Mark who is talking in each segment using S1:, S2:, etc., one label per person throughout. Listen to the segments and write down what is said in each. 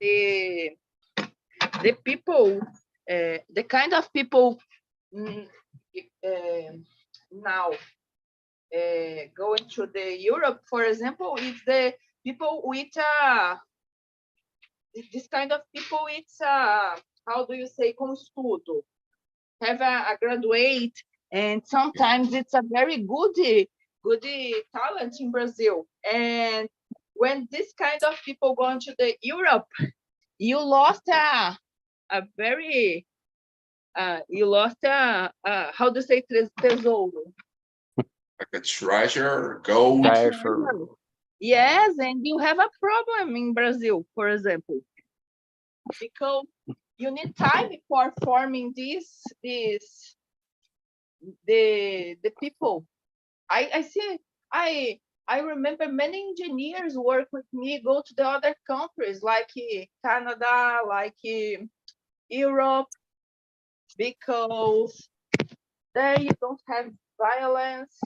S1: the people, the kind of people now going to the Europe, for example, it's the people with this kind of people. It's how do you say, com estudo, have a graduate, and sometimes it's a very good talent in Brazil. And when this kind of people go into the Europe, you lost a very you lost how do you say, tesouro?
S2: Like a treasure, gold.
S3: Treasure.
S1: Yes, and you have a problem in Brazil, for example, because you need time for forming the people. I see. I remember many engineers work with me, go to the other countries like Canada, like Europe, because there you don't have violence,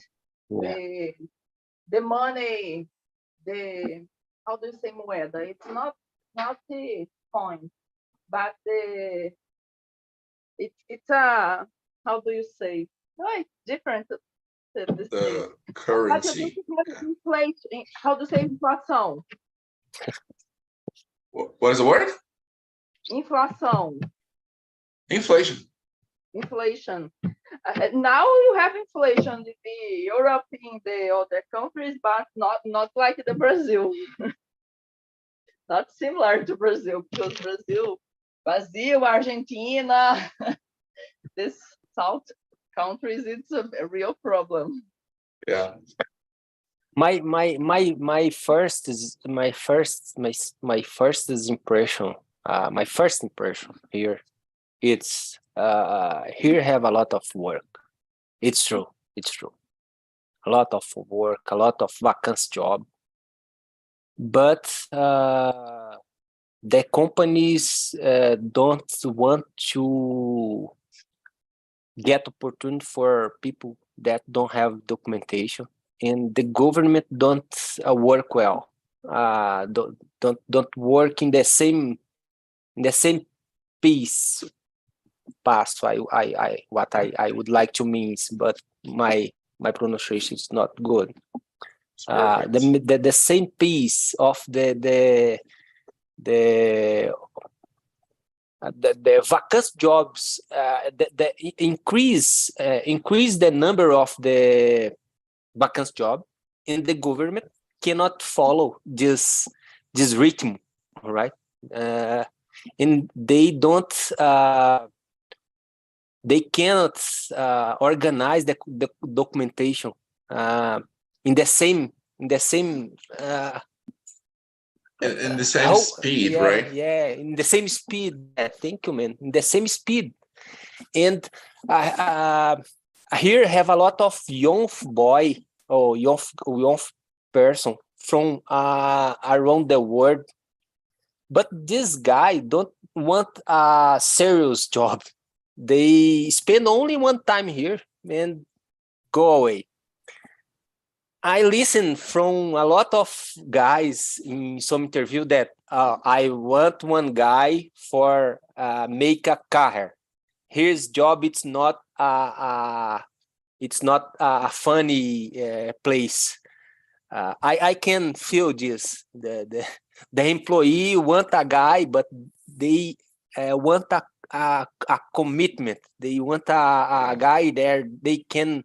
S3: Yeah.
S1: the money, the how do you say moeda? It's not the coin, but it's a how do you say? No, it's different.
S2: The
S1: But
S2: currency.
S1: you don't have inflation. How do you say inflação?
S2: What is the word?
S1: Inflação.
S2: Inflation.
S1: Inflation. Now you have inflation in the Europe, in the other countries, but not like the Brazil. Not similar to Brazil, because Brazil, Argentina, this South countries, it's a real problem.
S2: Yeah.
S3: My first impression here, it's here have a lot of work. It's true. A lot of work, a lot of vacant job, but the companies don't want to get opportunity for people that don't have documentation, and the government don't work well. Don't work in the same pace. I would like to mean, but my pronunciation is not good. The same piece of the vacant jobs, the increase the number of the vacant job, and the government cannot follow this rhythm, all right? And they don't they cannot organize the documentation in the same
S2: In the same speed,
S3: yeah,
S2: right?
S3: Yeah, in the same speed. Thank you, man. In the same speed. And here have a lot of young boy or young person from around the world, but this guy don't want a serious job. They spend only one time here and go away. I listen from a lot of guys in some interview that I want one guy for make a career. His job, it's not a funny place. I can feel this. The employee want a guy, but they want a commitment. They want a guy there they can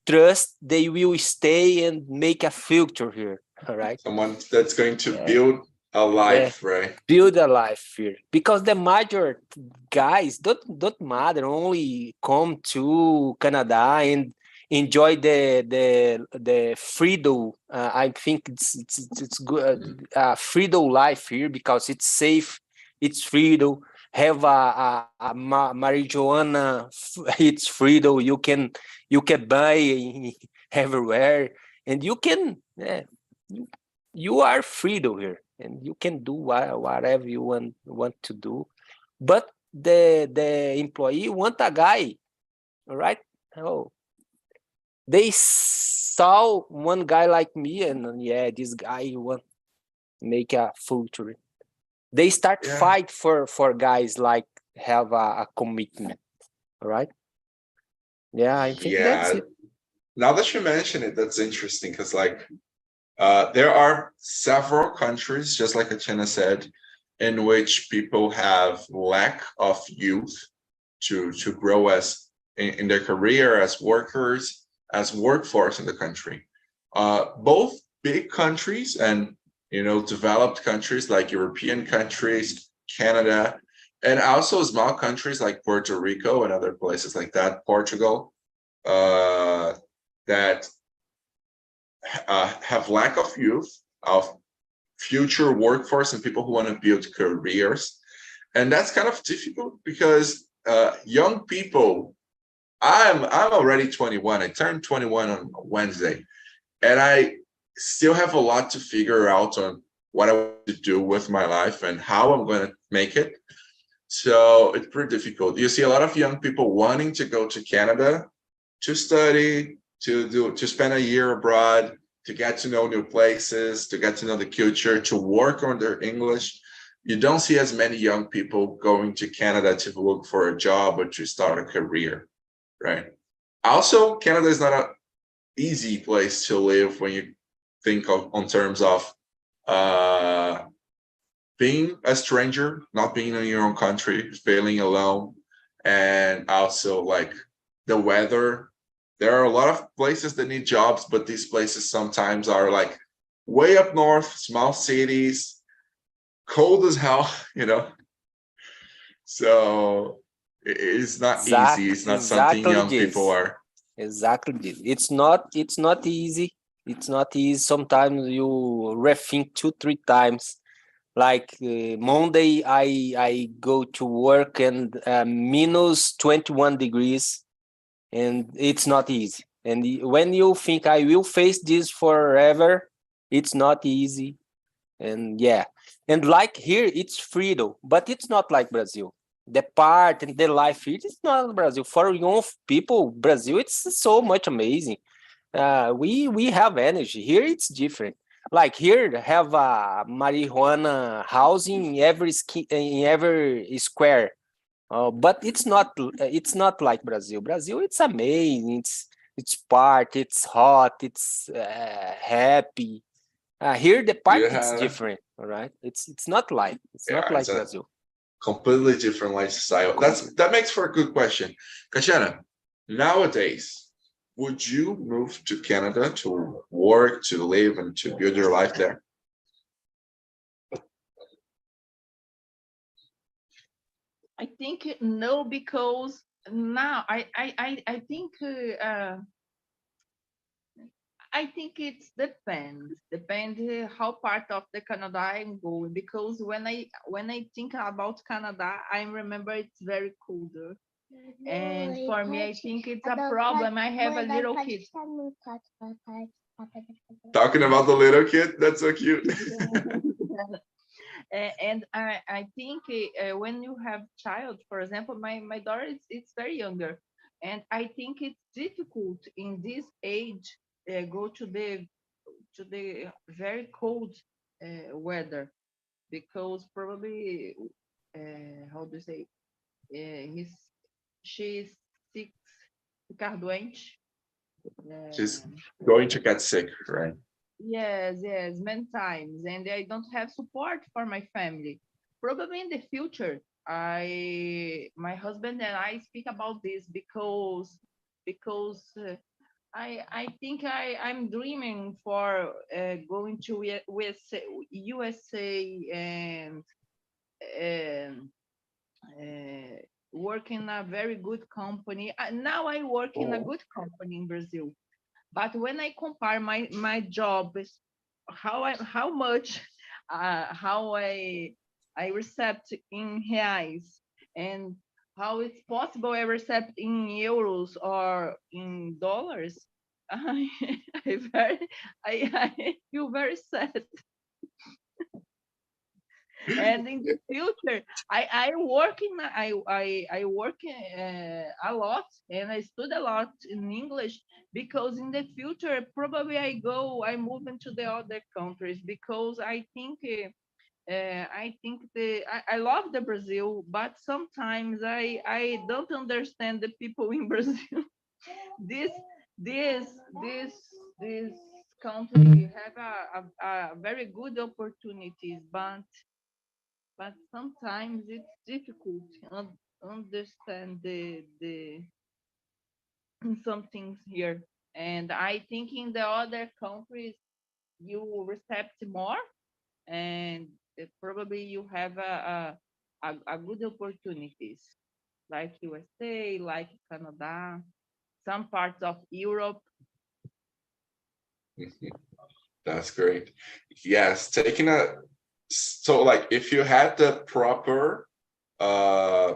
S3: trust. They will stay and make a future here. All right.
S2: Someone that's going to build a life, right?
S3: Build a life here, because the major guys don't matter. Only come to Canada and enjoy the freedom. I think it's good. Freedom life here because it's safe. It's freedom. Have a marijuana. It's freedom. You can buy everywhere, and you can. You are freedom here, and you can do whatever you want to do. But the employee want a guy, all right? Oh, they saw one guy like me, and this guy want make a future. they start
S2: Yeah.
S3: fight for guys like have a commitment, right? Yeah, I think that's
S2: Yeah.
S3: it.
S2: Now that you mention it, that's interesting because like there are several countries, just like Achena said, in which people have lack of youth to grow as in their career as workers, as workforce in the country. Both big countries and developed countries like European countries, Canada, and also small countries like Puerto Rico and other places like that, Portugal, uh, that have lack of youth, of future workforce, and people who want to build careers. And that's kind of difficult because young people, I'm already 21. I turned 21 on Wednesday, and I still have a lot to figure out on what I want to do with my life and how I'm going to make it. So it's pretty difficult. You see a lot of young people wanting to go to Canada to study, to spend a year abroad, to get to know new places, to get to know the culture, to work on their English. You don't see as many young people going to Canada to look for a job or to start a career, right? Also, Canada is not an easy place to live when you think of on terms of uh, being a stranger, not being in your own country, feeling alone, and also like the weather. There are a lot of places that need jobs, but these places sometimes are like way up north, small cities, cold as hell, So it's not easy. It's not something
S3: Exactly
S2: young people
S3: this.
S2: are.
S3: Exactly this. It's not easy. It's not easy. Sometimes you rethink 2-3 times. Like Monday, I go to work and minus 21 degrees, and it's not easy. And when you think I will face this forever, it's not easy. And yeah, and like here, it's freedom, but it's not like Brazil. The part and the life here is not Brazil. For young people, Brazil, it's so much amazing. We have energy here. It's different. Like here, have a marijuana house in every square. But it's not like Brazil. Brazil, it's amazing. It's part. It's hot. It's happy. Here, the part
S2: You
S3: it's
S2: have,
S3: different. All right. It's not
S2: yeah, it's
S3: like
S2: a
S3: Brazil.
S2: completely different lifestyle. That makes for a good question. Kashana, nowadays, would you move to Canada to work, to live, and to build your life there?
S1: I think no, because now I think it depends how part of the Canada I'm going, because when I think about Canada, I remember it's very colder, and for me I think it's a problem. I have a little kid.
S2: Talking about the little kid, that's so cute.
S1: And I think when you have child, for example, my daughter is it's very younger, and I think it's difficult in this age go to the very cold weather, because probably how do you say he's she's sick, ficar doente.
S2: She's
S1: Uh,
S2: going to get sick, right?
S1: yes, many times, and I don't have support for my family. Probably in the future, my husband and I speak about this, because I think I'm dreaming for going to USA and uh, work in a very good company. Now I work in a
S2: Oh,
S1: good company in Brazil, but when I compare my job, how much how I received in reais, and how it's possible I receive in euros or in dollars, I I feel very sad. And in the future, I work a lot, and I study a lot in English, because in the future probably I move into the other countries, because I think I think I love the Brazil, but sometimes I don't understand the people in Brazil. this this this this country have a very good opportunities, but sometimes it's difficult to understand the some things here. And I think in the other countries you respect more, and probably you have a good opportunities like USA, like Canada, some parts of Europe.
S2: That's great. Yes, taking a so like if you had the proper uh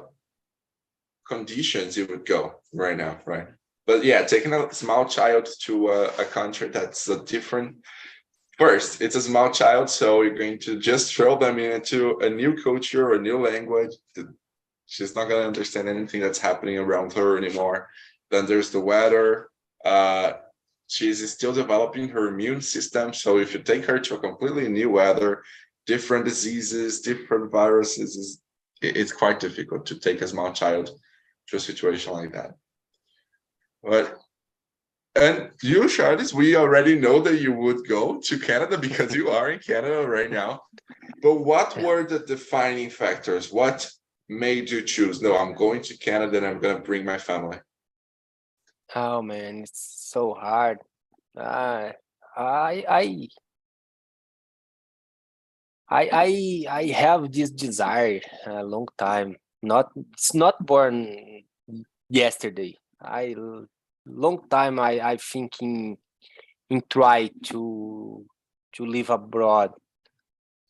S2: conditions, you would go right now, right? But yeah, taking a small child to a country that's a different. First, it's a small child, so you're going to just throw them into a new culture, a new language. She's not going to understand anything that's happening around her anymore. Then there's the weather. Uh, she's still developing her immune system. So if you take her to a completely new weather, different diseases, different viruses, it's quite difficult to take a small child to a situation like that. But and you, Charles, we already know that you would go to Canada because you are in Canada right now. But what were the defining factors? What made you choose? No, I'm going to Canada and I'm going to bring my family.
S3: Oh man, it's so hard. Uh, I I have this desire a long time. It's not born yesterday. Long time I thinking in try to live abroad.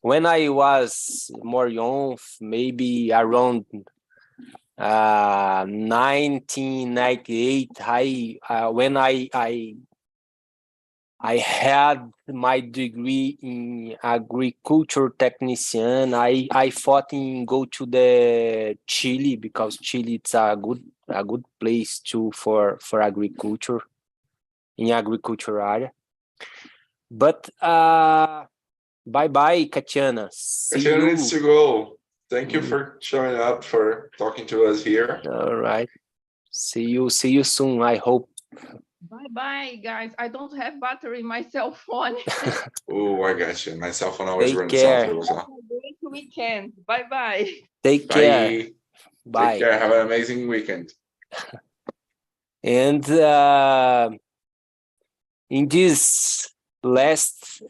S3: When I was more young, maybe around 1998, when I had my degree in agriculture technician. I thought in go to the Chile because Chile it's a good place too for agriculture in agriculture area. But bye bye, Katiana. See
S2: Katrina
S3: you.
S2: needs to go. Thank you for showing up, for talking to us here.
S3: All right. See you soon. I hope.
S1: Bye bye, guys. I don't have battery in my cell phone.
S2: Oh, I got you. My cell phone always
S3: Take
S2: runs
S3: care.
S2: out.
S1: Have a great weekend. Bye bye.
S3: Take care.
S2: Bye.
S3: Bye.
S2: Take care. Have an amazing weekend.
S3: And in this last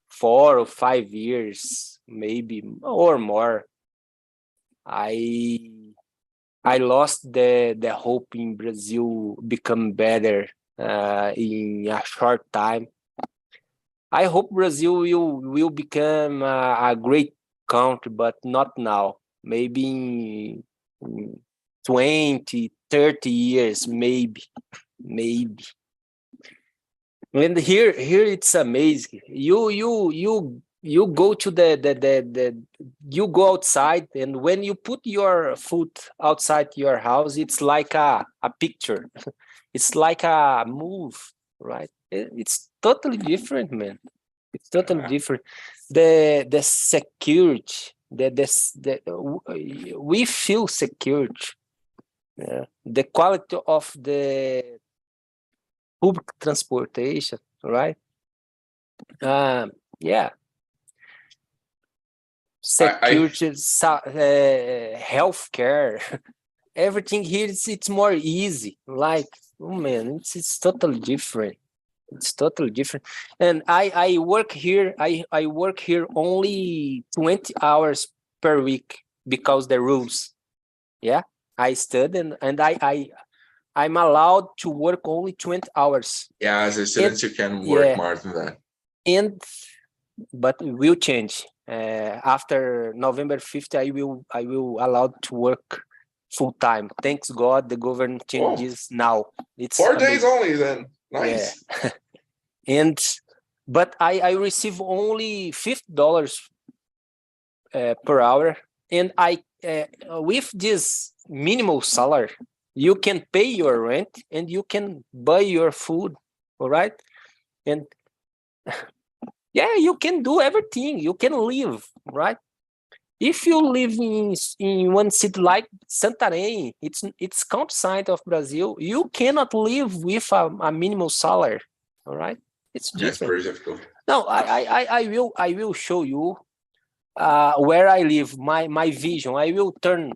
S3: 4 or 5 years, maybe or more, I lost the hope in Brazil become better in a short time. I hope Brazil will become a great country, but not now. Maybe in 20, 30 years, maybe. And here it's amazing. You go to the you go outside, and when you put your foot outside your house, it's like a picture. It's like a move, right? It's totally different, man. It's totally different. The security, we feel secure. Yeah. The quality of the public transportation, right? Yeah. Security, healthcare, everything here it's more easy. Like, oh man, it's totally different. It's totally different. And I work here. I work here only 20 hours per week because the rules. Yeah, I study and I'm allowed to work only 20 hours.
S2: Yeah, as a student, you can work more than that.
S3: But it will change. After November 5th, I will allowed to work full time. Thanks God, the government changes now. It's
S2: 4 days only then. Nice.
S3: Yeah. But I receive only $50 per hour, and I with this minimal salary, you can pay your rent and you can buy your food, all right? And Yeah, you can do everything. You can live, right? If you live in one city like Santarém, it's countryside of Brazil, you cannot live with a minimal salary. All right, it's
S2: Yeah, it's
S3: different.
S2: very difficult.
S3: No, I will show you where I live, my vision. I will turn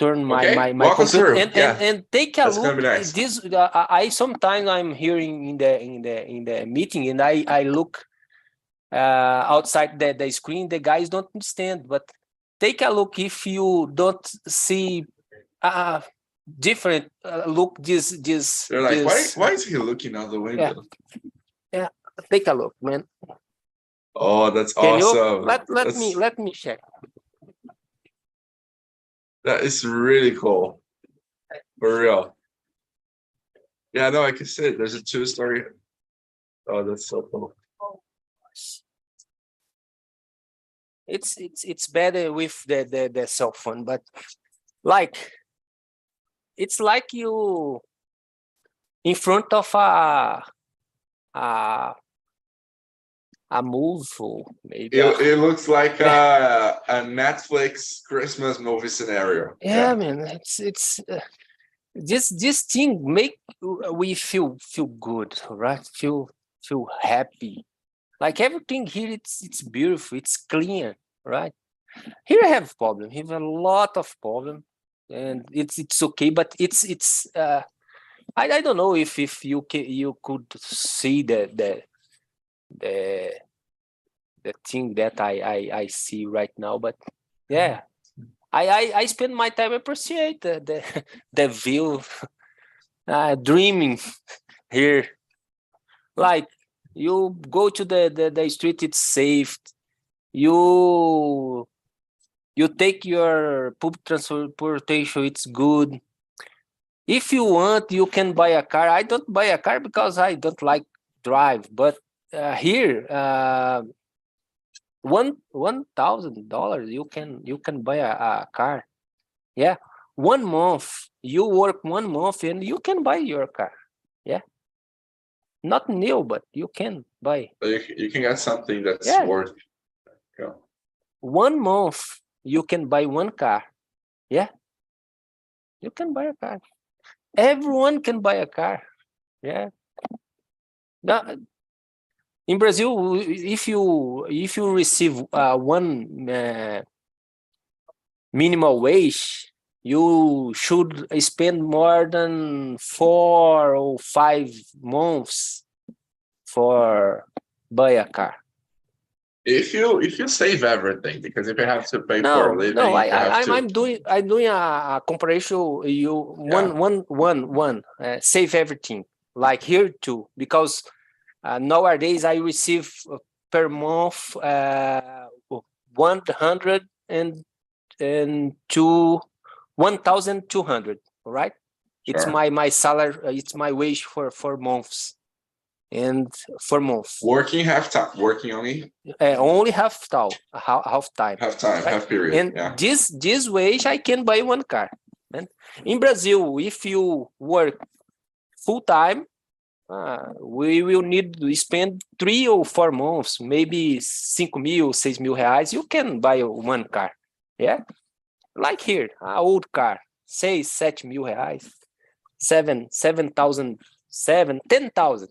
S2: Okay,
S3: my
S2: walk us
S3: computer
S2: through.
S3: and take a
S2: That's
S3: look.
S2: gonna be nice.
S3: This I sometimes I'm hearing in the meeting, and I look outside the screen. The guys don't understand, but take a look if you don't see different look.
S2: They're like,
S3: This
S2: why is he looking out the window?
S3: yeah. Take a look, man.
S2: Oh, that's
S3: Can you
S2: awesome.
S3: let me check.
S2: That is really cool. For real. Yeah, no, I can see it. There's a 2-story. Oh, that's so cool.
S3: It's better with the cell phone, but like it's like you in front of a movie, maybe.
S2: It looks like a Netflix Christmas movie scenario.
S3: Yeah, man, it's this thing make we feel good, right? Feel happy. Like everything here, it's beautiful, it's clean, right? Here I have problem. Here have a lot of problem, and it's okay, but it's I don't know if you could see the the thing that I see right now, but yeah, I spend my time appreciate the view, dreaming here. Like you go to the street, it's safe. You take your public transportation, it's good. If you want, you can buy a car. I don't buy a car because I don't like drive, but here $1,000 you can buy a car. Yeah, 1 month you work 1 month and you can buy your car. Yeah, not new, but you can buy.
S2: So you can get something that's
S3: Yeah.
S2: worth. Yeah.
S3: 1 month you can buy one car. Yeah, you can buy a car. Everyone can buy a car. Yeah. Now, in Brazil, if you receive one minimal wage, you should spend more than 4 or 5 months for buy a car.
S2: If you save everything, because if you have to pay for a living,
S3: No,
S2: you have to.
S3: I'm doing a comparison. One save everything, like here too, because nowadays I receive per month 1,200, right? It's
S2: Sure.
S3: my salary. It's my wage for months, and for months.
S2: Working half time, working only
S3: Only half time,
S2: right? Half period.
S3: And
S2: yeah.
S3: this wage I can buy one car. And in Brazil, if you work full time, we will need to spend 3 or 4 months, maybe 5,000, 6,000 reais. You can buy one car. Yeah, like here, an old car, say 7,000 reais, 7,000, 10,000.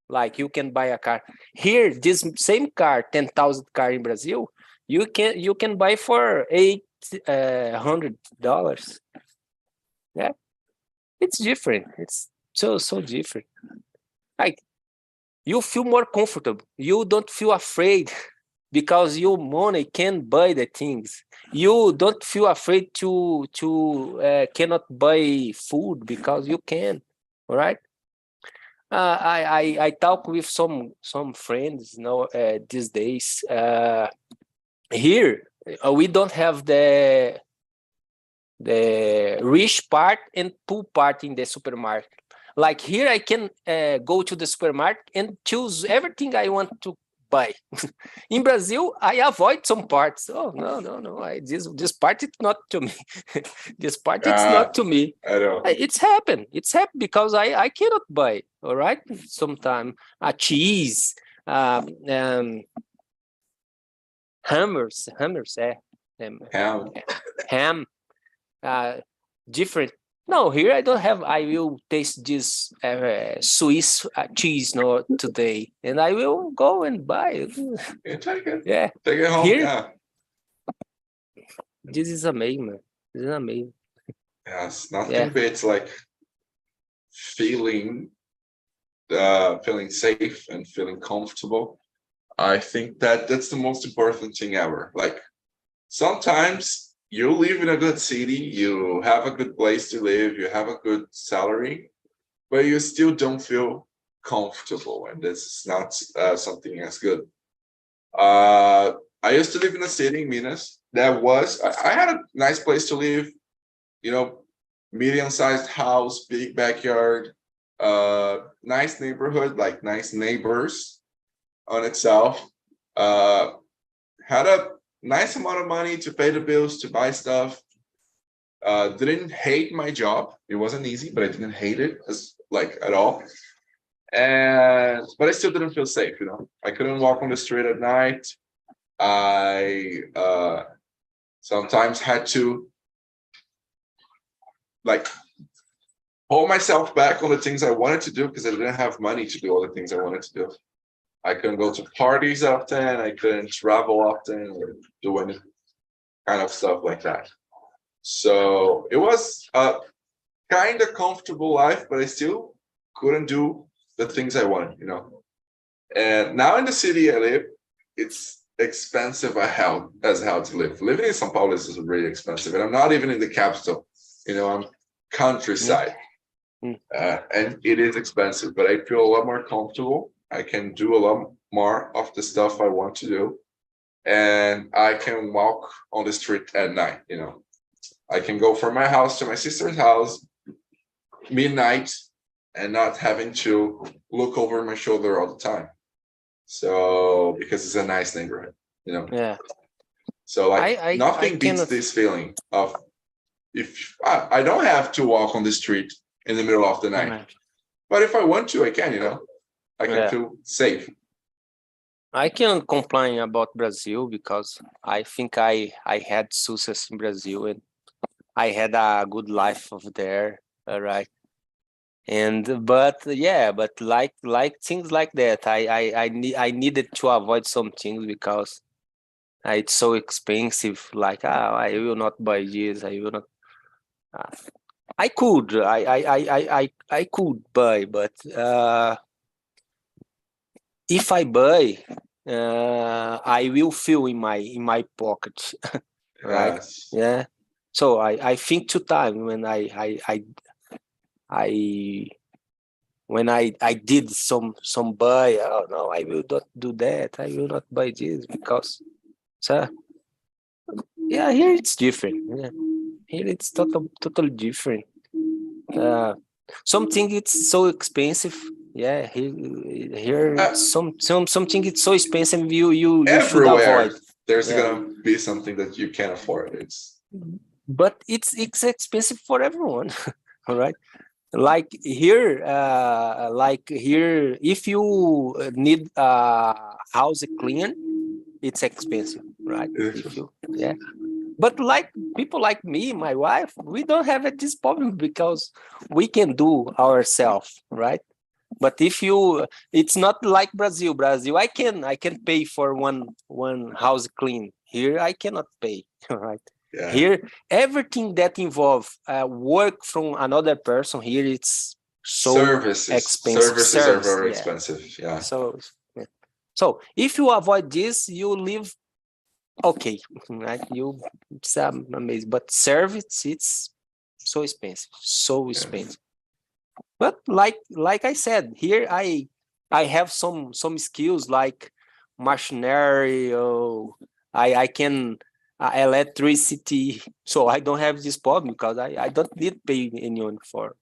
S3: Like you can buy a car here. This same car, 10,000 car in Brazil, you can buy for $800. Yeah, it's different. It's so different. Like you feel more comfortable. You don't feel afraid because your money can buy the things. You don't feel afraid to cannot buy food because you can. All right. I talk with some friends these days. Here we don't have the rich part and poor part in the supermarket. Like here, I can go to the supermarket and choose everything I want to buy. In Brazil, I avoid some parts. Oh no! This part is not to me. This part it's not to me.
S2: I know.
S3: It's happened. It's happened because I cannot buy. All right, sometimes a cheese, hammers, ham, different. No, here I don't have. I will taste this Swiss cheese no today, and I will go and buy it.
S2: You take it.
S3: Yeah,
S2: Take it home.
S3: Here-
S2: Yeah.
S3: this is amazing, man. This is amazing.
S2: Yes. Nothing
S3: Yeah.
S2: beats like feeling safe and feeling comfortable. I think that's the most important thing ever. Like sometimes you live in a good city, you have a good place to live, you have a good salary, but you still don't feel comfortable, and this is not something as good. I used to live in a city in Minas I had a nice place to live, medium-sized house, big backyard, nice neighborhood, like nice neighbors on itself. Had a nice amount of money to pay the bills, to buy stuff. Didn't hate my job. It wasn't easy, but I didn't hate it at all. But I still didn't feel safe, I couldn't walk on the street at night. I sometimes had to hold myself back on the things I wanted to do because I didn't have money to do all the things I wanted to do. I couldn't go to parties often. I couldn't travel often or do any kind of stuff like that. So it was a kind of comfortable life, but I still couldn't do the things I wanted, And now in the city I live, it's expensive as hell to live. Living in São Paulo is really expensive, and I'm not even in the capital. I'm countryside, and it is expensive. But I feel a lot more comfortable. I can do a lot more of the stuff I want to do, and I can walk on the street at night. I can go from my house to my sister's house midnight and not having to look over my shoulder all the time. So because it's a nice neighborhood,
S3: Yeah.
S2: So nothing
S3: I
S2: beats
S3: cannot-
S2: this feeling of if I don't have to walk on the street in the middle of the night, but if I want to, I can. I can feel safe.
S3: I can't complain about Brazil because I think I had success in Brazil and I had a good life over there. All right. But like things like that, I needed to avoid some things because it's so expensive. Like I will not buy this. I will not. I could. I could buy, but if I buy, I will feel in my pocket, right?
S2: Yes.
S3: Yeah. So I think 2 times when I did some buy. Oh no, I will not do that. I will not buy this because so yeah, here it's different. Yeah. Here it's totally different. Something it's so expensive. Yeah, here it's something it's so expensive. You should
S2: Everywhere
S3: avoid.
S2: there's
S3: Yeah.
S2: gonna be something that you can't afford.
S3: But it's expensive for everyone. All right. Like here, if you need a house clean, it's expensive, right? But like people like me, my wife, we don't have this problem because we can do ourselves, right? But it's not like Brazil. I can pay for one house clean. Here, I cannot pay, right?
S2: Yeah.
S3: Here, everything that involve work from another person here, it's so expensive.
S2: Services are very expensive. Yeah.
S3: So if you avoid this, you live okay, right? It's amazing. But service, it's so expensive, so expensive. But like I said, here I have some skills like machinery. I can electricity, so I don't have this problem because I don't need pay anyone for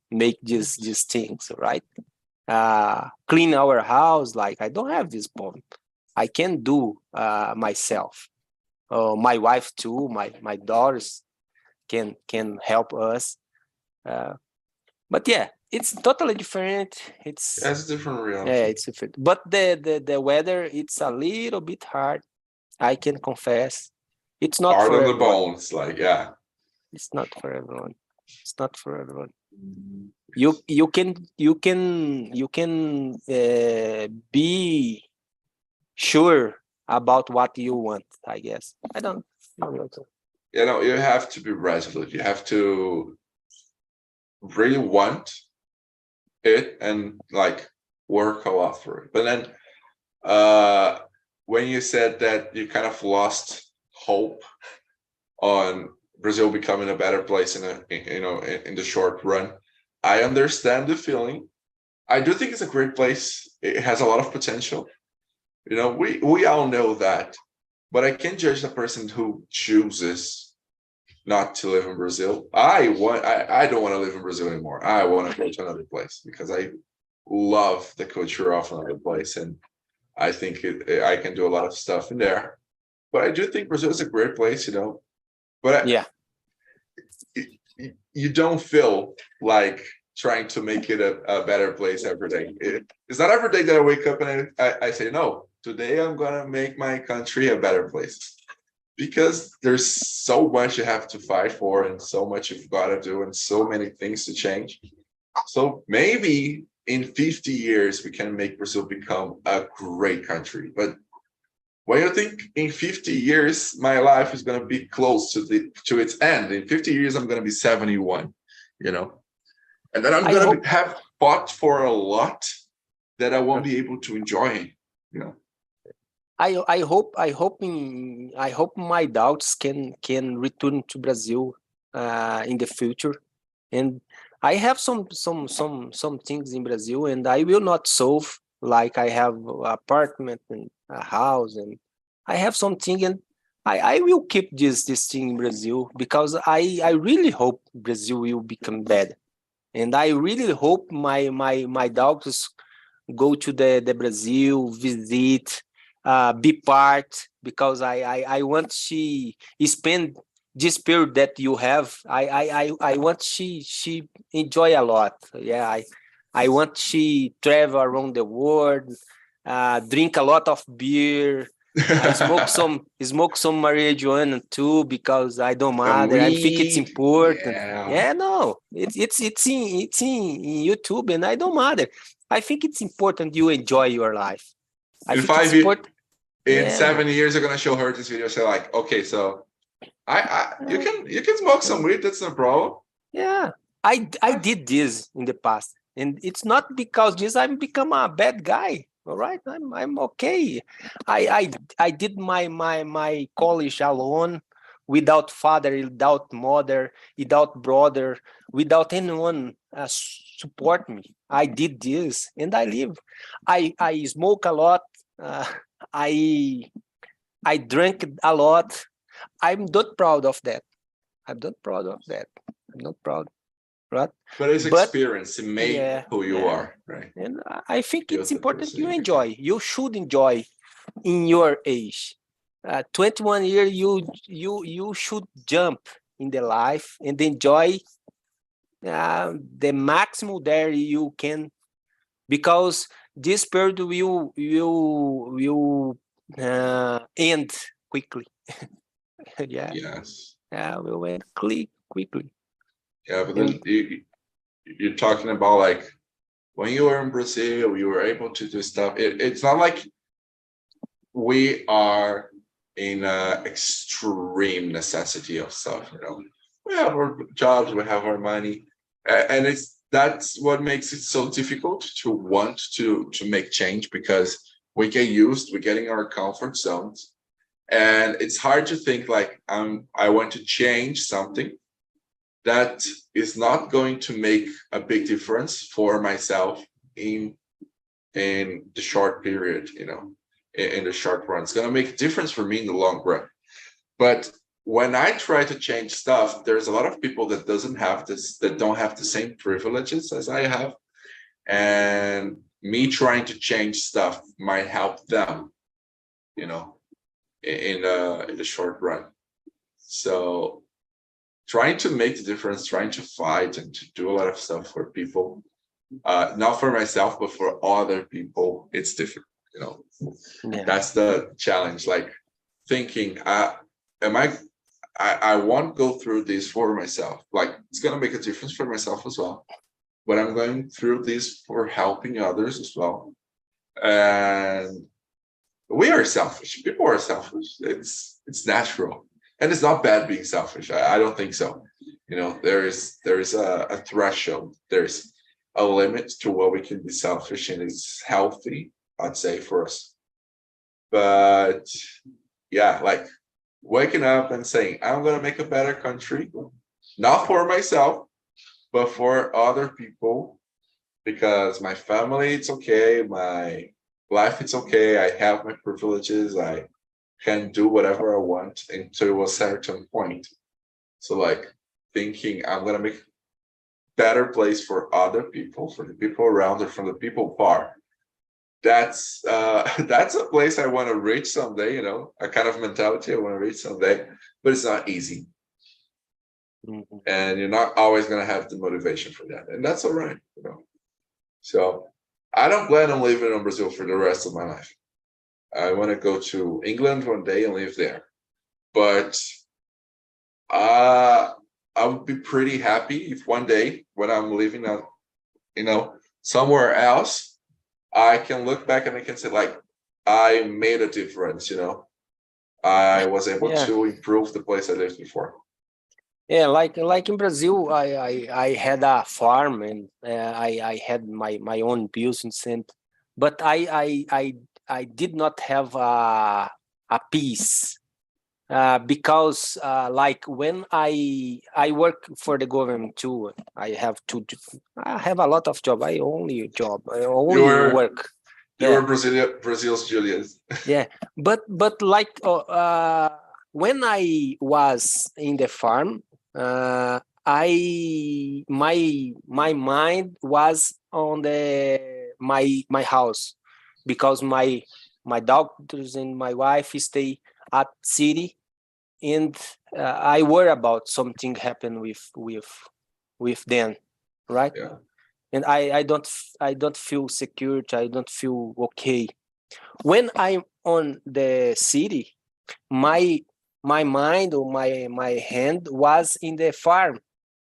S3: make these things, right? Clean our house, like I don't have this problem. I can do myself. My wife too. My daughters can help us. But yeah, it's totally different.
S2: That's a different reality.
S3: Yeah, it's different. But the weather, it's a little bit hard. I can confess. It's not
S2: Hard
S3: for
S2: on the
S3: everyone.
S2: bones, like, yeah.
S3: It's not for everyone. It's not for everyone. You can be sure about what you want, I guess. I don't know.
S2: You know, you have to be resolute. You have to really want it and like work a lot for it. But then when you said that you kind of lost hope on Brazil becoming a better place in the short run, I understand the feeling. I do think it's a great place. It has a lot of potential. You know, we all know that, but I can't judge the person who chooses not to live in Brazil. I don't want to live in Brazil anymore. I want to go to another place because I love the culture of another place, and I think I can do a lot of stuff in there. But I do think Brazil is a great place, you know. But
S3: Yeah.
S2: You don't feel like trying to make it a better place every day. It's not every day that I wake up and I say, no, today I'm going to make my country a better place. Because there's so much you have to fight for and so much you've got to do and so many things to change. So maybe in 50 years, we can make Brazil become a great country. But when you think in 50 years, my life is going to be close to its end. In 50 years, I'm going to be 71, you know, and then I'm going to have fought for a lot that I won't be able to enjoy, you know.
S3: I hope my doubts can return to Brazil in the future, and I have some things in Brazil, and I will not solve, like I have apartment and a house, and I have something, and I will keep this thing in Brazil because I really hope Brazil will become better, and I really hope my dogs go to the Brazil, visit, be part, because I want she spend this period that you have. I want she enjoy a lot. Yeah, I want she travel around the world, drink a lot of beer. I smoke some marijuana too because I don't
S2: Some
S3: matter. I think it's
S2: weed,
S3: important.
S2: yeah.
S3: Yeah, no, it's in YouTube, and I don't matter. I think it's important you enjoy your life. I
S2: In
S3: think it's
S2: 5 years,
S3: important.
S2: in
S3: Yeah,
S2: 7 years, you're gonna show her this video. Say like, okay, so you can smoke some weed. That's no problem.
S3: yeah. I did this in the past, and it's not because this I'm become a bad guy. All right, I'm okay. I did my college alone, without father, without mother, without brother, without anyone support me. I did this, and I live. I smoke a lot. Uh, I I drank a lot. I'm not proud of that. I'm not proud of that. I'm not proud, right?
S2: But it's
S3: But
S2: experience. It made
S3: yeah,
S2: who you
S3: yeah.
S2: are, right?
S3: And I think
S2: You're
S3: it's
S2: the
S3: important
S2: person
S3: you
S2: you become.
S3: enjoy. You should enjoy in your age. 21 years, you should jump in the life and enjoy the maximum there you can, because this period will end quickly. Yeah,
S2: Yes.
S3: yeah, will end quickly.
S2: Yeah, but then
S3: And
S2: you're talking about like when you were in Brazil, you were able to do stuff. It's not like we are in extreme necessity of stuff, you know. We have our jobs, we have our money, and that's what makes it so difficult to want to make change, because we get used, we get in our comfort zones, and it's hard to think like I want to change something that is not going to make a big difference for myself in the short period, you know, in the short run. It's going to make a difference for me in the long run. But when I try to change stuff, there's a lot of people that don't have the same privileges as I have. And me trying to change stuff might help them, you know, in the short run. So trying to make the difference, trying to fight and to do a lot of stuff for people not for myself, but for other people, it's different.
S3: Yeah.
S2: That's the challenge. Like thinking, I won't go through this for myself. Like it's gonna make a difference for myself as well. But I'm going through this for helping others as well. And we are selfish. People are selfish. It's natural. And it's not bad being selfish. I don't think so. There is a threshold. There's a limit to what we can be selfish, and it's healthy, I'd say, for us. But yeah, like waking up and saying, I'm gonna make a better country, not for myself, but for other people, because my family, it's okay, my life, it's okay, I have my privileges, I can do whatever I want until a certain point. So like thinking I'm gonna make better place for other people, for the people around, or from the people far. That's that's a place I want to reach someday, a kind of mentality I want to reach someday, but it's not easy.
S3: Mhm.
S2: And you're not always gonna have the motivation for that. And that's all right. So I don't plan on living in Brazil for the rest of my life. I want to go to England one day and live there. But I would be pretty happy if one day when I'm living out, somewhere else, I can look back and I can say like, I made a difference. I was able
S3: Yeah.
S2: to improve the place I lived before.
S3: Yeah, like in Brazil, I had a farm, and I had my own business, but I did not have a peace, because like when I work for the government too. I have a lot of job. I only
S2: You're
S3: work.
S2: you're
S3: Yeah.
S2: Brazil's Julius.
S3: Yeah, but like when I was in the farm, I my mind was on my house, because my doctors and my wife stay at city, and I worry about something happen with them, right?
S2: Yeah.
S3: And I don't feel secure. I don't feel okay when I'm on the city. My mind, or my hand was in the farm,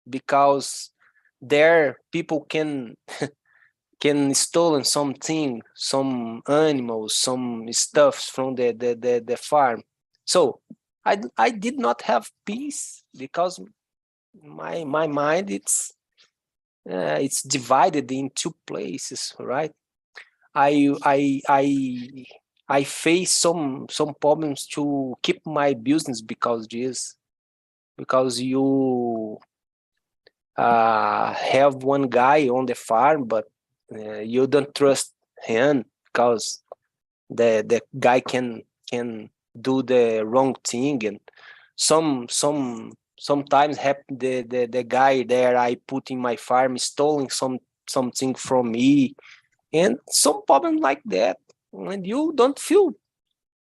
S3: because there people can stolen something, some animals, some stuffs from the farm. So I did not have peace, because my mind, it's divided in two places, right? I I I I face some problems to keep my business, because you have one guy on the farm, but you don't trust him, because the guy can do the wrong thing, and sometimes happen the guy there I put in my farm stolen something from me, and some problem like that, and you don't feel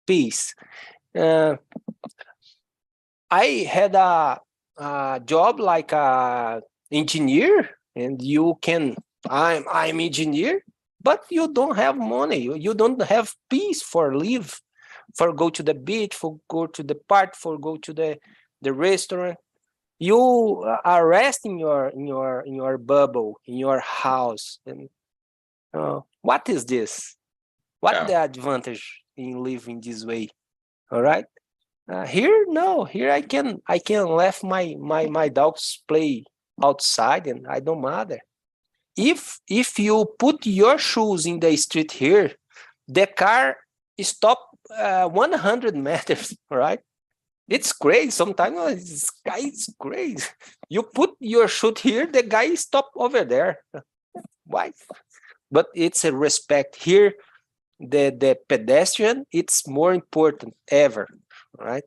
S3: peace. Uh, I had a job like a engineer, and I'm engineer, but you don't have money. You don't have peace for live, for go to the beach, for go to the park, for go to the restaurant. You are resting in your bubble, in your house, and what is this? What
S2: Yeah.
S3: the advantage in living this way? All right. Here, no. Here I can let my dogs play outside, and I don't matter. If you put your shoes in the street here, the car stop 100 meters, right? It's crazy. Sometimes this guy is crazy. You put your shoe here, the guy stop over there. Why? But it's a respect here. The pedestrian, it's more important ever, right?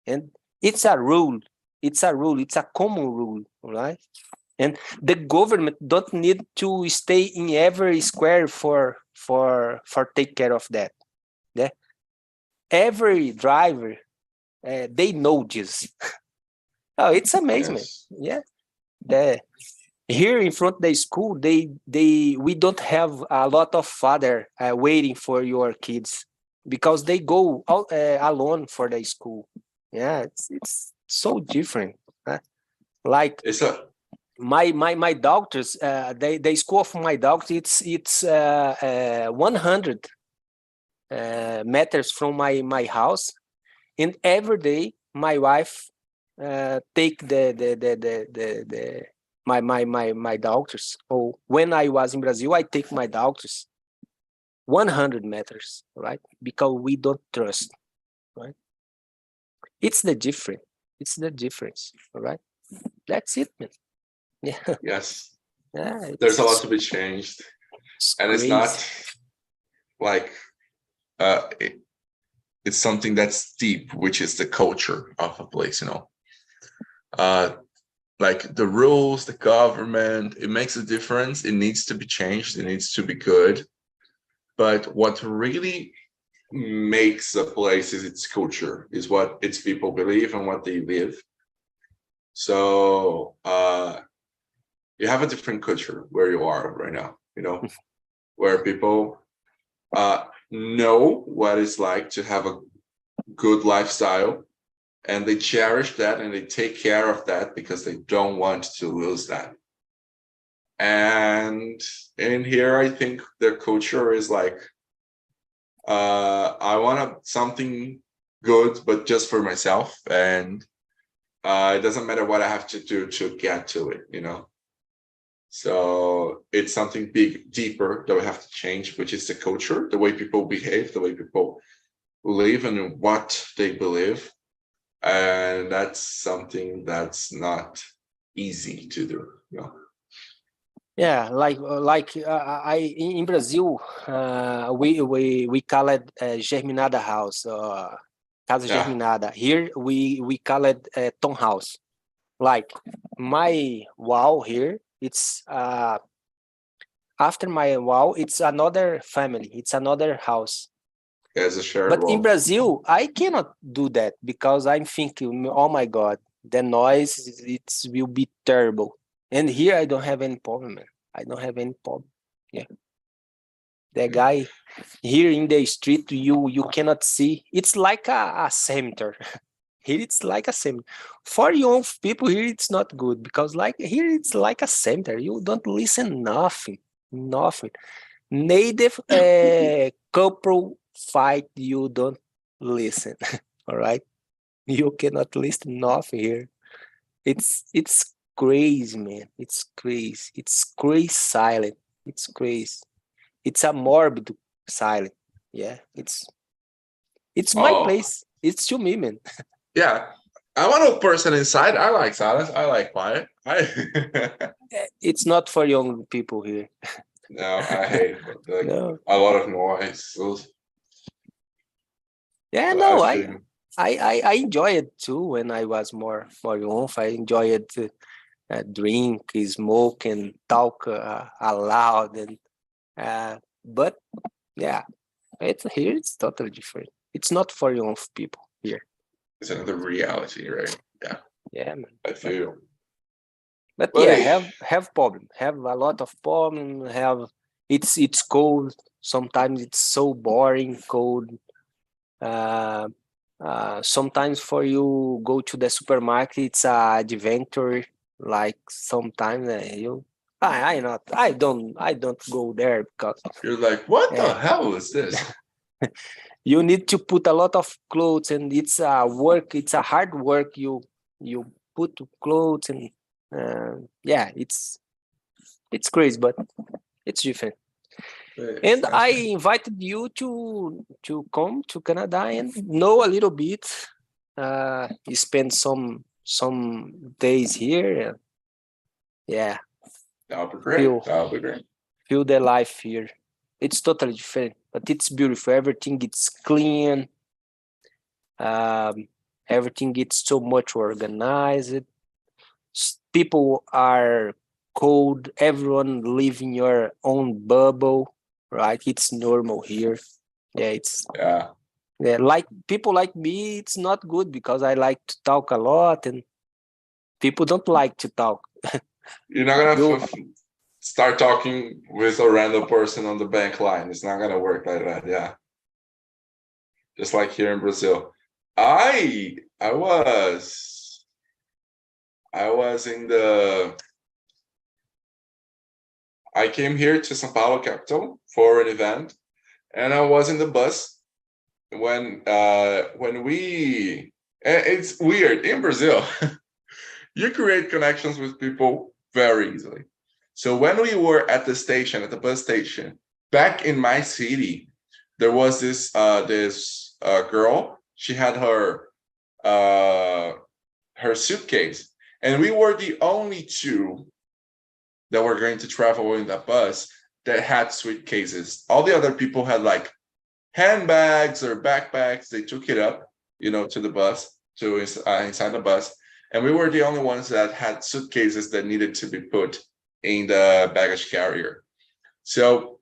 S3: And it's a rule. It's a common rule, right? And the government don't need to stay in every square for take care of that. Yeah? Every driver, they know this. Oh, it's amazing.
S2: Yes.
S3: Yeah. The Here in front of the school, we don't have a lot of father waiting for your kids because they go out, alone for the school. Yeah, it's so different. Like
S2: It's a
S3: my doctors, the school of my doctor, it's 100 meters from my house, and every day my wife take my doctors. Or when I was in Brazil, I take my doctors 100 meters, right? Because we don't trust, right? It's the difference. It's the difference, all right? That's it, man. Yeah,
S2: yes.
S3: yeah.
S2: There's a lot to be changed, and it's
S3: crazy.
S2: not like it's something that's deep, which is the culture of a place. Like the rules, the government, it makes a difference. It needs to be changed. It needs to be good. But what really makes a place is its culture, is what its people believe and what they live. So you have a different culture where you are right now, where people know what it's like to have a good lifestyle, and they cherish that and they take care of that because they don't want to lose that. And in here, I think their culture is like, I want something good, but just for myself. And it doesn't matter what I have to do to get to it. So it's something big, deeper that we have to change, which is the culture, the way people behave, the way people live, and what they believe. And that's something that's not easy to do.
S3: Yeah, I in Brazil, we call it germinada house, casa
S2: Yeah.
S3: germinada. Here we call it ton house. Like my wall here, it's after my wall, it's another family, it's another house.
S2: As a shared
S3: But in
S2: wall.
S3: Brazil, I cannot do that because I'm thinking, oh my God, the noise it will be terrible. And here I don't have any problem, man. I don't have any problem. Yeah. The guy here in the street, you cannot see. It's like a cemetery. Here it's like a cemetery. For young people here, it's not good because like here it's like a cemetery. You don't listen nothing, nothing. Native couple fight, you don't listen. All right, you cannot listen nothing here. It's crazy, man. It's crazy. It's crazy silent. It's crazy. It's a morbid silent. Yeah, it's my
S2: Oh,
S3: place. It's to me, man.
S2: yeah. I'm a person inside. I like silence. I like quiet.
S3: It's not for young people here.
S2: No, I hate like
S3: No.
S2: a lot of noise.
S3: Yeah,
S2: So I
S3: no,
S2: feel
S3: I enjoy it too when I was more young. I enjoyed drink, smoke, and talk aloud. And but yeah, it's here. It's totally different. It's not for young people here.
S2: it's another reality, right? Yeah,
S3: Yeah, man.
S2: I feel.
S3: But
S2: But
S3: yeah,
S2: hey,
S3: have problem. Have a lot of problem. Have it's cold. Sometimes it's so boring, cold. Uh, sometimes for you go to the supermarket, it's a adventure. Like sometimes I don't go there because
S2: you're like, what the
S3: uh,
S2: hell is this?
S3: you need to put a lot of clothes, and it's a work. It's a hard work. You put clothes, and yeah, it's crazy, but it's different.
S2: It's
S3: And
S2: nice,
S3: I
S2: man.
S3: invited you to come to Canada and know a little bit. You spend some days here. And yeah,
S2: That'll be great.
S3: feel
S2: That'll be great.
S3: feel the life here. It's totally different, but it's beautiful. Everything it's clean. Um, everything gets so much organized. People are cold. Everyone live in your own bubble, right? It's normal here. Yeah,
S2: Yeah.
S3: like people like me. It's not good because I like to talk a lot, and people don't like to talk.
S2: You're not gonna
S3: You,
S2: start talking with a random person on the bank line. It's not gonna work like that. Yeah, just like here in Brazil. I was in the. I came here to São Paulo capital for an event, and I was in the bus when we. It's weird in Brazil. You create connections with people very easily. So when we were at the station, at the bus station, back in my city, there was this girl. She had her suitcase, and we were the only two that were going to travel in that bus that had suitcases. All the other people had like handbags or backpacks. They took it up, to the bus, to inside the bus, and we were the only ones that had suitcases that needed to be put in the baggage carrier. So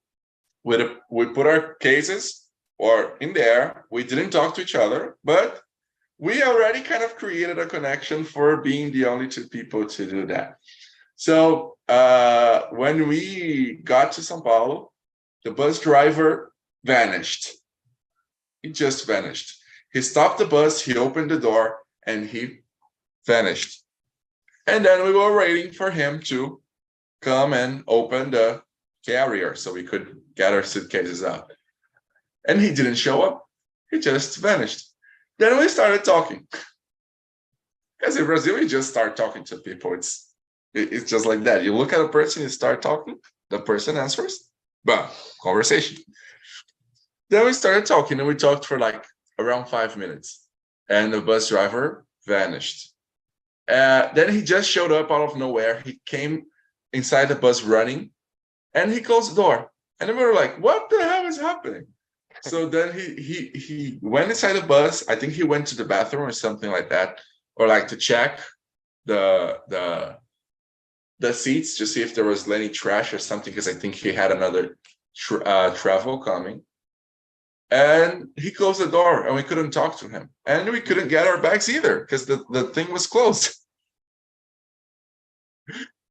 S2: we put our cases or in there. We didn't talk to each other, but we already kind of created a connection for being the only two people to do that. So when we got to São Paulo, the bus driver vanished. He just vanished. He stopped the bus, he opened the door, and he vanished. And then we were waiting for him to come and open the carrier so we could get our suitcases out. And he didn't show up. He just vanished. Then we started talking. Because in Brazil, you just start talking to people. It's just like that. You look at a person, you start talking, the person answers, bam, conversation. Then we started talking, and we talked for like around 5 minutes. And the bus driver vanished. Then he just showed up out of nowhere. He came inside the bus running, and he closed the door. And then we were like, what the hell is happening? So then he went inside the bus. I think he went to the bathroom or something like that, or like to check the seats to see if there was any trash or something, because I think he had another travel coming. And he closed the door, and we couldn't talk to him. And we couldn't get our bags either, because the thing was closed.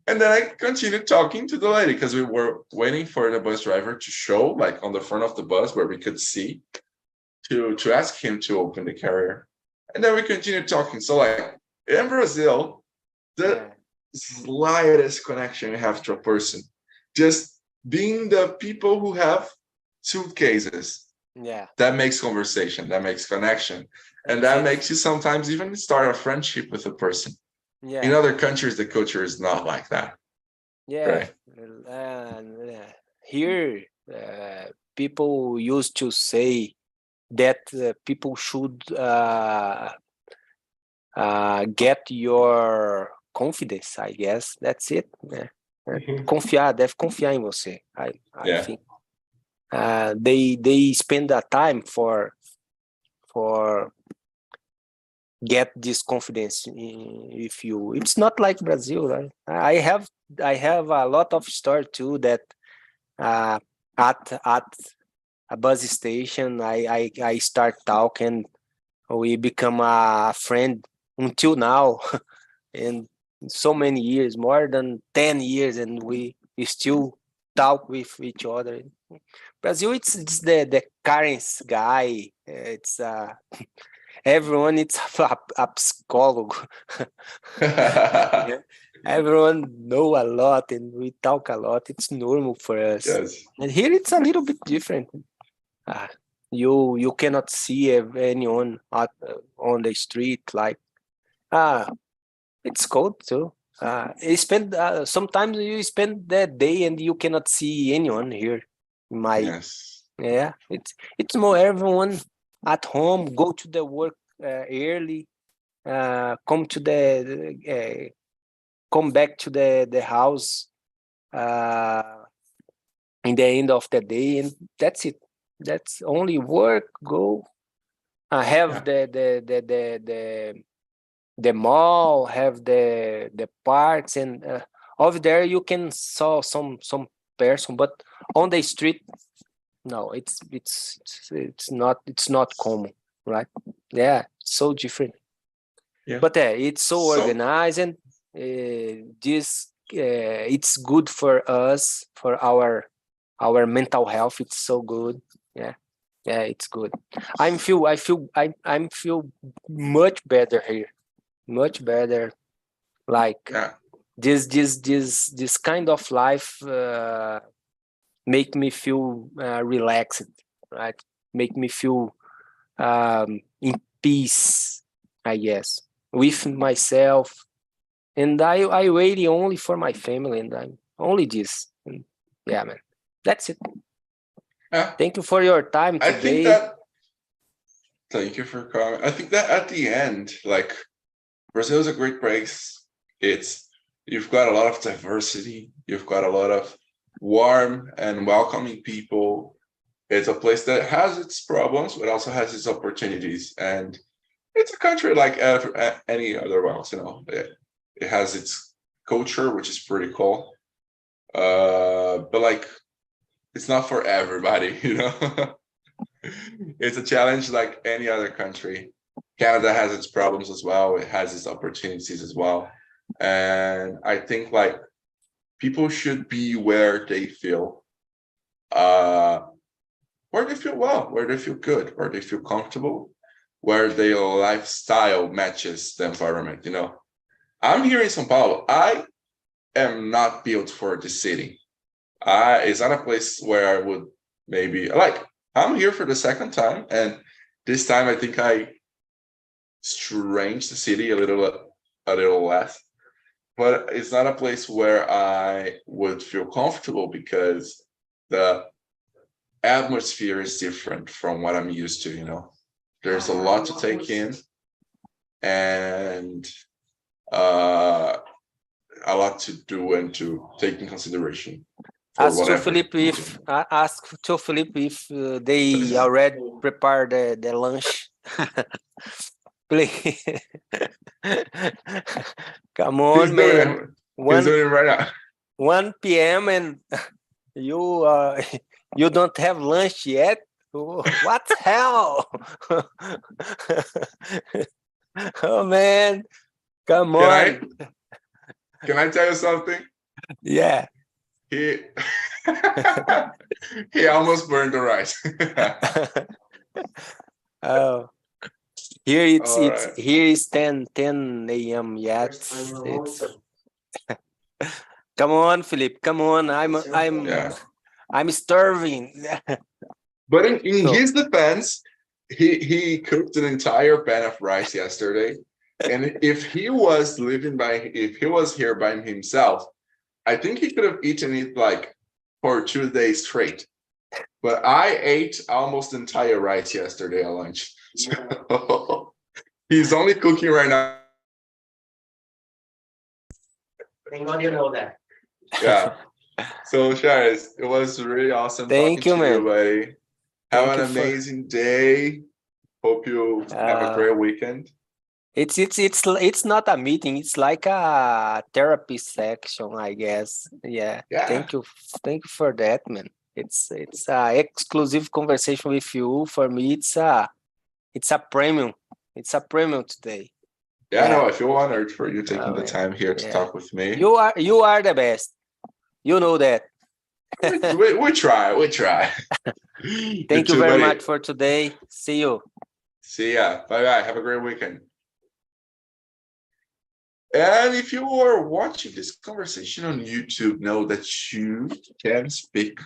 S2: And then I continued talking to the lady, because we were waiting for the bus driver to show, like on the front of the bus where we could see, to ask him to open the carrier. And then we continued talking. So like in Brazil, the slightest connection you have to a person, just being the people who have suitcases, that makes conversation, that makes connection, and that makes you sometimes even start a friendship with a person. In other countries, the culture is not like that. Right?
S3: Here, people used to say that people should get your confidence, I guess. That's it. Deve confiar em você. I think. They spend that time for get this confidence if you. It's not like Brazil, right? I have a lot of story too that at a bus station I start talking, we become a friend until now, and so many years, more than 10 years, and we still talk with each other. Brazil, it's the currency guy. It's everyone. It's a psychologue. Everyone know a lot, and we talk a lot. It's normal for us.
S2: Yes.
S3: And here it's a little bit different. You cannot see anyone on the street like it's cold too. Sometimes you spend that day and you cannot see anyone here. It's more everyone at home, go to the work early, come back to the house in the end of the day, and that's it. That's only work, go have the mall, have the parks, and over there you can saw some person, but on the street, no, it's not common, right? So different. But it's so organized, and this it's good for us, for our mental health. It's so good. Yeah, it's good. I feel much better here, much better. Like
S2: Yeah.
S3: this kind of life make me feel relaxed, right? Make me feel in peace, I guess, with myself. And I waiting only for my family, and I'm only this. And yeah, man, that's it.
S2: Yeah.
S3: Thank you for your time
S2: I
S3: today.
S2: think that. Thank you for coming. I think that at the end, like, Brazil is a great place. You've got a lot of diversity. You've got a lot of warm and welcoming people. It's a place that has its problems, but also has its opportunities. And it's a country like any other else. It has its culture, which is pretty cool. But like, it's not for everybody. It's a challenge like any other country. Canada has its problems as well. It has its opportunities as well. And I think like people should be where they feel well, where they feel good, where they feel comfortable, where their lifestyle matches the environment. I'm here in São Paulo. I am not built for the city. It's not a place where I would maybe like. I'm here for the second time, and this time I think I strange the city a little less. But it's not a place where I would feel comfortable because the atmosphere is different from what I'm used to. There's a lot to take in, and a lot to do and to take in consideration.
S3: Ask to Felipe if they already prepared the lunch. Please. Come on,
S2: He's
S3: man.
S2: He's doing it right now.
S3: 1 p.m. and you don't have lunch yet? What hell? Oh man, come on.
S2: Can I tell you something?
S3: Yeah.
S2: He almost burned the rice.
S3: Oh. Here
S2: right.
S3: Here is 10 a.m. yet. Come on, Felipe. Come on. I'm starving.
S2: But in his defense, he cooked an entire pan of rice yesterday. And if he was here by himself, I think he could have eaten it like for 2 days straight. But I ate almost entire rice yesterday at lunch. So he's only cooking right now.
S3: Thank God you know that.
S2: Yeah. So Charles, it was really awesome
S3: Thank
S2: talking
S3: you,
S2: to
S3: man.
S2: you, buddy. Have an amazing day. Hope you have a great weekend.
S3: It's not a meeting. It's like a therapy section, I guess. Yeah. Thank you for that, man. It's a exclusive conversation with you. For me, it's a premium. It's a premium today.
S2: Yeah, no, I feel honored for you taking the time here to talk with me.
S3: You are the best. You know that.
S2: we try.
S3: Thank you very much for today. See you.
S2: See ya. Bye. Have a great weekend. And if you are watching this conversation on YouTube, know that you can speak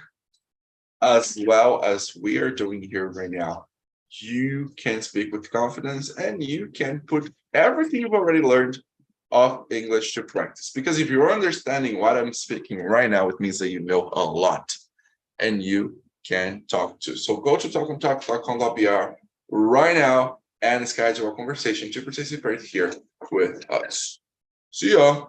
S2: as well as we are doing here right now. You can speak with confidence and you can put everything you've already learned of English to practice. Because if you're understanding what I'm speaking right now, it means that you know a lot and you can talk to. So go to TALKNTALK.com.br right now and schedule a conversation to participate here with us. See ya.